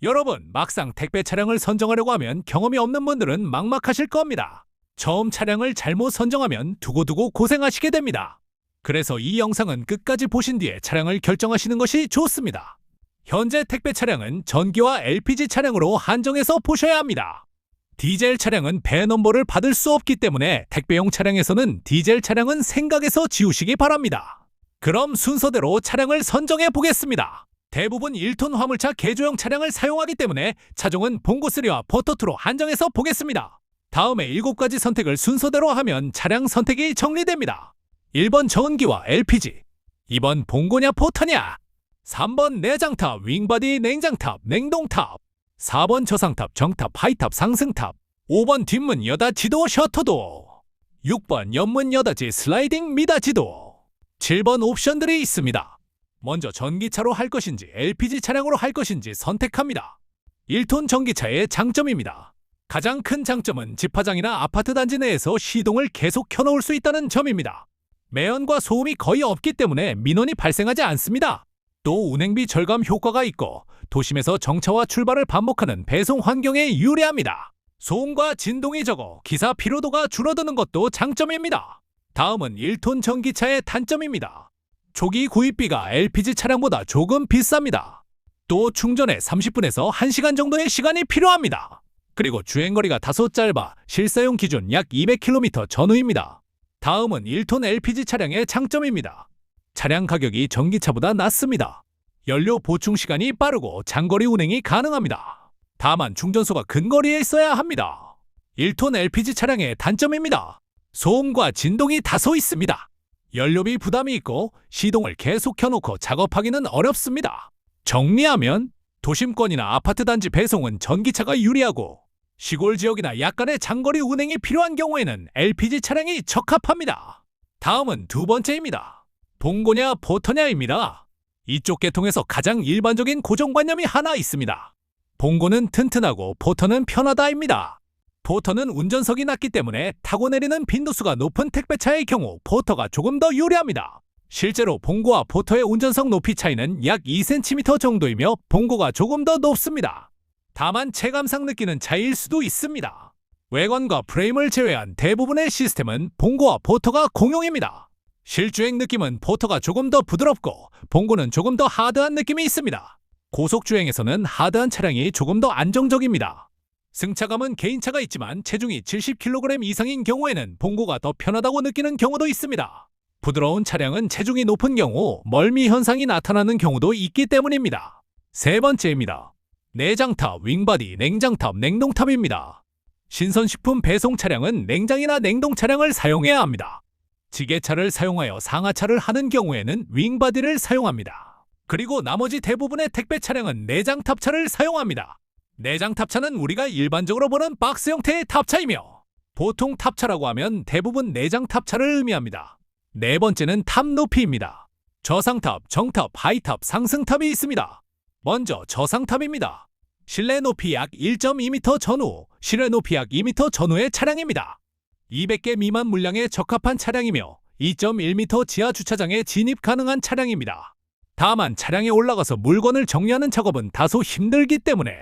여러분, 막상 택배 차량을 선정하려고 하면 경험이 없는 분들은 막막하실 겁니다. 처음 차량을 잘못 선정하면 두고두고 고생하시게 됩니다. 그래서 이 영상은 끝까지 보신 뒤에 차량을 결정하시는 것이 좋습니다. 현재 택배 차량은 전기와 LPG 차량으로 한정해서 보셔야 합니다. 디젤 차량은 배 넘버를 받을 수 없기 때문에 택배용 차량에서는 디젤 차량은 생각해서 지우시기 바랍니다. 그럼 순서대로 차량을 선정해 보겠습니다. 대부분 1톤 화물차 개조용 차량을 사용하기 때문에 차종은 봉고3와 포터2로 한정해서 보겠습니다. 다음에 7가지 선택을 순서대로 하면 차량 선택이 정리됩니다. 1번 전기와 LPG, 2번 봉고냐 포터냐, 3번 내장탑, 윙바디 냉장탑, 냉동탑, 4번 저상탑, 정탑, 하이탑, 상승탑, 5번 뒷문 여닫이도 셔터도, 6번 옆문 여닫이 슬라이딩 미닫이도, 7번 옵션들이 있습니다. 먼저 전기차로 할 것인지 LPG 차량으로 할 것인지 선택합니다. 1톤 전기차의 장점입니다. 가장 큰 장점은 집화장이나 아파트 단지 내에서 시동을 계속 켜놓을 수 있다는 점입니다. 매연과 소음이 거의 없기 때문에 민원이 발생하지 않습니다. 또 운행비 절감 효과가 있고 도심에서 정차와 출발을 반복하는 배송 환경에 유리합니다. 소음과 진동이 적어 기사 피로도가 줄어드는 것도 장점입니다. 다음은 1톤 전기차의 단점입니다. 초기 구입비가 LPG 차량보다 조금 비쌉니다. 또 충전에 30분에서 1시간 정도의 시간이 필요합니다. 그리고 주행거리가 다소 짧아 실사용 기준 약 200km 전후입니다. 다음은 1톤 LPG 차량의 장점입니다. 차량 가격이 전기차보다 낮습니다. 연료 보충 시간이 빠르고 장거리 운행이 가능합니다. 다만 충전소가 근거리에 있어야 합니다. 1톤 LPG 차량의 단점입니다. 소음과 진동이 다소 있습니다. 연료비 부담이 있고 시동을 계속 켜놓고 작업하기는 어렵습니다. 정리하면 도심권이나 아파트 단지 배송은 전기차가 유리하고 시골 지역이나 약간의 장거리 운행이 필요한 경우에는 LPG 차량이 적합합니다. 다음은 두 번째입니다. 봉고냐 포터냐입니다. 이쪽 계통에서 가장 일반적인 고정관념이 하나 있습니다. 봉고는 튼튼하고 포터는 편하다입니다. 포터는 운전석이 낮기 때문에 타고 내리는 빈도수가 높은 택배차의 경우 포터가 조금 더 유리합니다. 실제로 봉고와 포터의 운전석 높이 차이는 약 2cm 정도이며 봉고가 조금 더 높습니다. 다만 체감상 느끼는 차이일 수도 있습니다. 외관과 프레임을 제외한 대부분의 시스템은 봉고와 포터가 공용입니다. 실주행 느낌은 포터가 조금 더 부드럽고 봉고는 조금 더 하드한 느낌이 있습니다. 고속주행에서는 하드한 차량이 조금 더 안정적입니다. 승차감은 개인차가 있지만 체중이 70kg 이상인 경우에는 봉고가 더 편하다고 느끼는 경우도 있습니다. 부드러운 차량은 체중이 높은 경우 멀미 현상이 나타나는 경우도 있기 때문입니다. 세 번째입니다. 내장탑, 윙바디, 냉장탑, 냉동탑입니다. 신선식품 배송 차량은 냉장이나 냉동 차량을 사용해야 합니다. 지게차를 사용하여 상하차를 하는 경우에는 윙바디를 사용합니다. 그리고 나머지 대부분의 택배 차량은 내장탑차를 사용합니다. 내장탑차는 우리가 일반적으로 보는 박스 형태의 탑차이며 보통 탑차라고 하면 대부분 내장탑차를 의미합니다. 네 번째는 탑 높이입니다. 저상탑, 정탑, 하이탑, 상승탑이 있습니다. 먼저 저상탑입니다. 실내 높이 약 1.2m 전후, 실외 높이 약 2m 전후의 차량입니다. 200개 미만 물량에 적합한 차량이며 2.1m 지하 주차장에 진입 가능한 차량입니다. 다만 차량에 올라가서 물건을 정리하는 작업은 다소 힘들기 때문에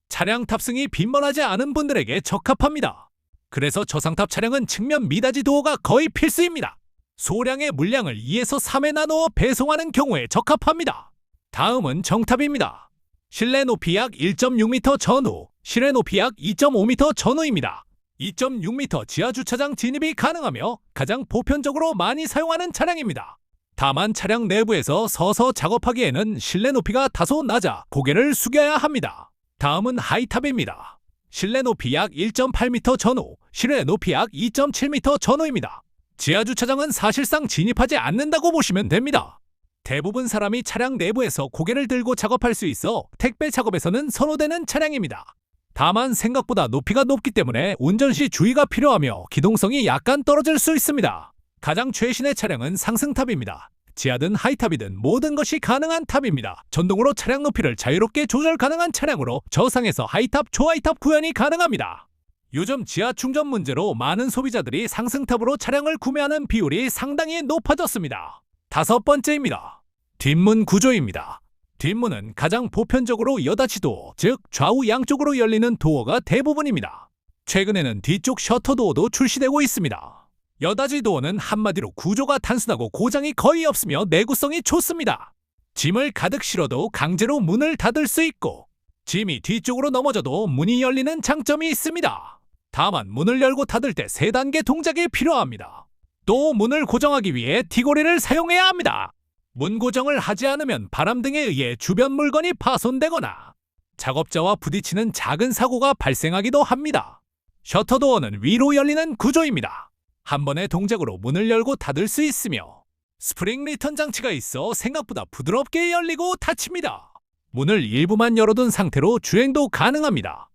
차량 탑승이 빈번하지 않은 분들에게 적합합니다. 그래서 저상탑 차량은 측면 미닫이 도어가 거의 필수입니다. 소량의 물량을 2에서 3에 나누어 배송하는 경우에 적합합니다. 다음은 정탑입니다. 실내 높이 약 1.6m 전후, 실외 높이 약 2.5m 전후입니다. 2.6m 지하 주차장 진입이 가능하며 가장 보편적으로 많이 사용하는 차량입니다. 다만 차량 내부에서 서서 작업하기에는 실내 높이가 다소 낮아 고개를 숙여야 합니다. 다음은 하이탑입니다. 실내 높이 약 1.8m 전후, 실외 높이 약 2.7m 전후입니다. 지하 주차장은 사실상 진입하지 않는다고 보시면 됩니다. 대부분 사람이 차량 내부에서 고개를 들고 작업할 수 있어 택배 작업에서는 선호되는 차량입니다. 다만 생각보다 높이가 높기 때문에 운전 시 주의가 필요하며 기동성이 약간 떨어질 수 있습니다. 가장 최신의 차량은 상승탑입니다. 지하든 하이탑이든 모든 것이 가능한 탑입니다. 전동으로 차량 높이를 자유롭게 조절 가능한 차량으로 저상에서 하이탑, 초하이탑 구현이 가능합니다. 요즘 지하 충전 문제로 많은 소비자들이 상승탑으로 차량을 구매하는 비율이 상당히 높아졌습니다. 다섯 번째입니다. 뒷문 구조입니다. 뒷문은 가장 보편적으로 여닫이 도어, 즉 좌우 양쪽으로 열리는 도어가 대부분입니다. 최근에는 뒤쪽 셔터 도어도 출시되고 있습니다. 여닫이 도어는 한마디로 구조가 단순하고 고장이 거의 없으며 내구성이 좋습니다. 짐을 가득 실어도 강제로 문을 닫을 수 있고 짐이 뒤쪽으로 넘어져도 문이 열리는 장점이 있습니다. 다만 문을 열고 닫을 때 3단계 동작이 필요합니다. 또 문을 고정하기 위해 티고리를 사용해야 합니다. 문 고정을 하지 않으면 바람 등에 의해 주변 물건이 파손되거나 작업자와 부딪히는 작은 사고가 발생하기도 합니다. 셔터도어는 위로 열리는 구조입니다. 한 번의 동작으로 문을 열고 닫을 수 있으며 스프링 리턴 장치가 있어 생각보다 부드럽게 열리고 닫힙니다. 문을 일부만 열어둔 상태로 주행도 가능합니다.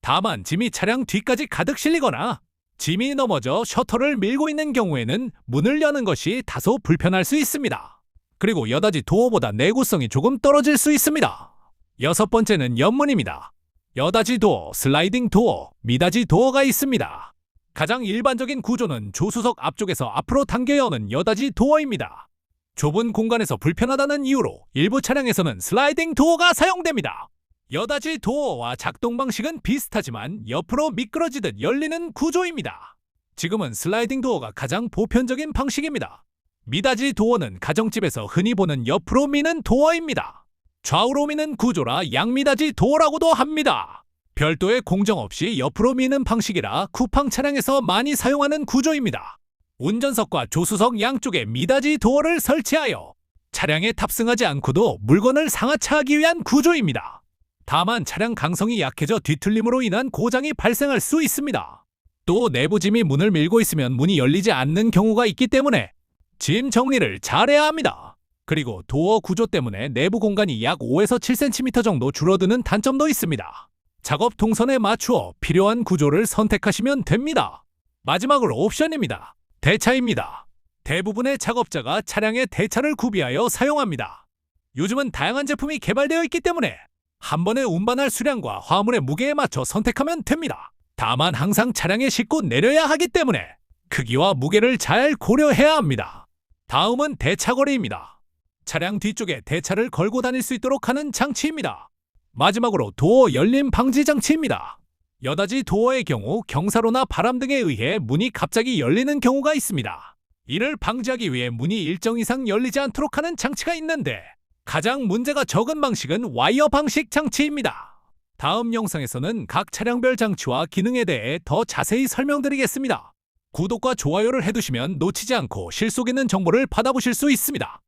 다만 짐이 차량 뒤까지 가득 실리거나 짐이 넘어져 셔터를 밀고 있는 경우에는 문을 여는 것이 다소 불편할 수 있습니다. 그리고 여닫이 도어보다 내구성이 조금 떨어질 수 있습니다. 6번째는 옆문입니다. 여닫이 도어, 슬라이딩 도어, 미닫이 도어가 있습니다. 가장 일반적인 구조는 조수석 앞쪽에서 앞으로 당겨 여는 여닫이 도어입니다. 좁은 공간에서 불편하다는 이유로 일부 차량에서는 슬라이딩 도어가 사용됩니다. 여닫이 도어와 작동 방식은 비슷하지만 옆으로 미끄러지듯 열리는 구조입니다. 지금은 슬라이딩 도어가 가장 보편적인 방식입니다. 미닫이 도어는 가정집에서 흔히 보는 옆으로 미는 도어입니다. 좌우로 미는 구조라 양미닫이 도어라고도 합니다. 별도의 공정 없이 옆으로 미는 방식이라 쿠팡 차량에서 많이 사용하는 구조입니다. 운전석과 조수석 양쪽에 미닫이 도어를 설치하여 차량에 탑승하지 않고도 물건을 상하차하기 위한 구조입니다. 다만 차량 강성이 약해져 뒤틀림으로 인한 고장이 발생할 수 있습니다. 또 내부 짐이 문을 밀고 있으면 문이 열리지 않는 경우가 있기 때문에 짐 정리를 잘해야 합니다. 그리고 도어 구조 때문에 내부 공간이 약 5에서 7cm 정도 줄어드는 단점도 있습니다. 작업 동선에 맞추어 필요한 구조를 선택하시면 됩니다. 마지막으로 옵션입니다. 대차입니다. 대부분의 작업자가 차량에 대차를 구비하여 사용합니다. 요즘은 다양한 제품이 개발되어 있기 때문에 한 번에 운반할 수량과 화물의 무게에 맞춰 선택하면 됩니다. 다만 항상 차량에 싣고 내려야 하기 때문에 크기와 무게를 잘 고려해야 합니다. 다음은 대차거리입니다. 차량 뒤쪽에 대차를 걸고 다닐 수 있도록 하는 장치입니다. 마지막으로 도어 열림 방지 장치입니다. 여닫이 도어의 경우 경사로나 바람 등에 의해 문이 갑자기 열리는 경우가 있습니다. 이를 방지하기 위해 문이 일정 이상 열리지 않도록 하는 장치가 있는데 가장 문제가 적은 방식은 와이어 방식 장치입니다. 다음 영상에서는 각 차량별 장치와 기능에 대해 더 자세히 설명드리겠습니다. 구독과 좋아요를 해두시면 놓치지 않고 실속 있는 정보를 받아보실 수 있습니다.